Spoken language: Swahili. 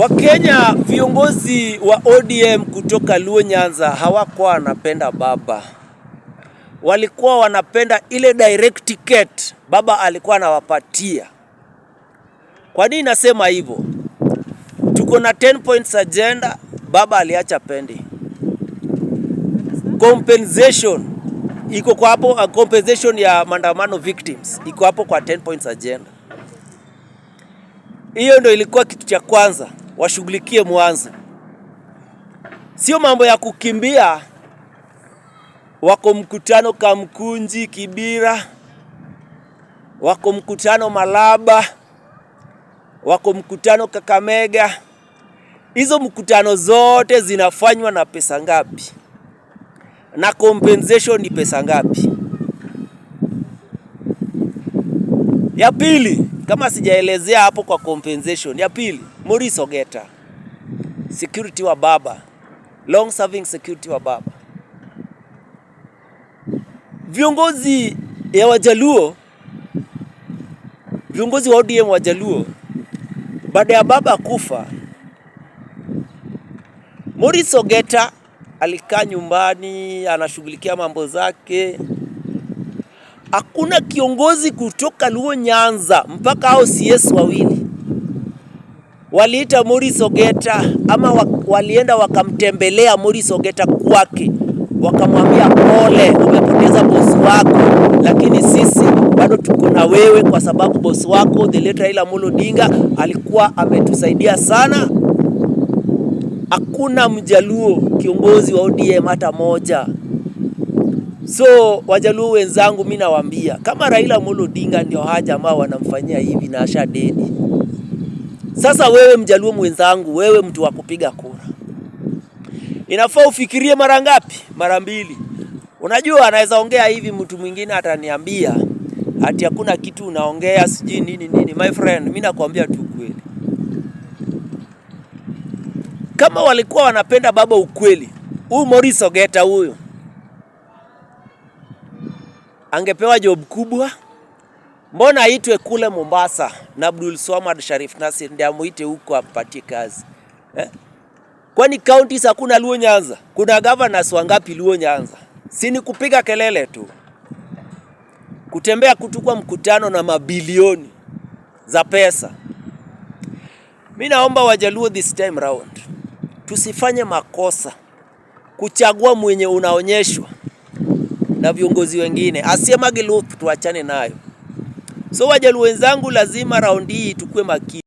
Wakenya viongozi wa ODM kutoka Luo Nyanza hawakuwa wanapenda baba. Walikuwa wanapenda ile direct ticket baba alikuwa anawapatia. Kwa nini nasema hivyo? Tuko na 10 points agenda, baba aliacha pending. Compensation iko kwa hapo, compensation ya maandamano victims iko hapo kwa 10 points agenda. Hiyo ndio ilikuwa kitu cha kwanza washughulikie mwanzo. Sio mambo ya kukimbia. Wako mkutano Kamkunji, Kibira, wako mkutano Malaba, wako mkutano Kakamega. Hizo mkutano zote zinafanywa na pesa ngapi? Na compensation ni pesa ngapi? Ya pili, kama sijaelezea hapo kwa compensation, ya pili, Maurice Ogeta, security wa baba, long serving security wa baba. Viongozi ya Wajaluo, viongozi wa ODM Wajaluo, baada ya baba kufa, Maurice Ogeta alikaa nyumbani, anashughulikia mambo zake. Hakuna kiongozi kutoka Luo Nyanza mpaka hao CS wawili waliita Maurice Ogeta ama walienda wakamtembelea Maurice Ogeta kwake, wakamwambia pole, umepoteza bosi wako, lakini sisi bado tuko na wewe kwa sababu bosi wako the late Raila Amolo Odinga alikuwa ametusaidia sana. Hakuna Mjaluo kiongozi wa ODM hata moja. So Wajaluo wenzangu, mimi nawaambia kama Raila Amolo Odinga ndio haja ambao wanamfanyia hivi na asha dedi. Sasa wewe Mjaluo mwenzangu, wewe mtu wa kupiga kura, inafaa ufikirie mara ngapi? Mara mbili. Unajua anaweza ongea hivi, mtu mwingine ataniambia ati hakuna kitu unaongea sijui nini. My friend, mimi nakwambia tu kweli. Kama walikuwa wanapenda baba ukweli, huyu Maurice Ogeta huyo angepewa job kubwa. Mbona aitwe kule Mombasa na Abdul Swamad Sharif Nasir ndiye amuite huko ampatie kazi? Kwani counties hakuna Luo Nyanza? Kuna governors wangapi Luo Nyanza? Si ni kupiga kelele tu, kutembea kutukua mkutano na mabilioni za pesa. Mimi naomba Wajaluo this time round tusifanye makosa kuchagua mwenye unaonyeshwa na viongozi wengine. Asema Giluth tuachane nayo. So Wajaluo wenzangu, lazima round hii tukue makini.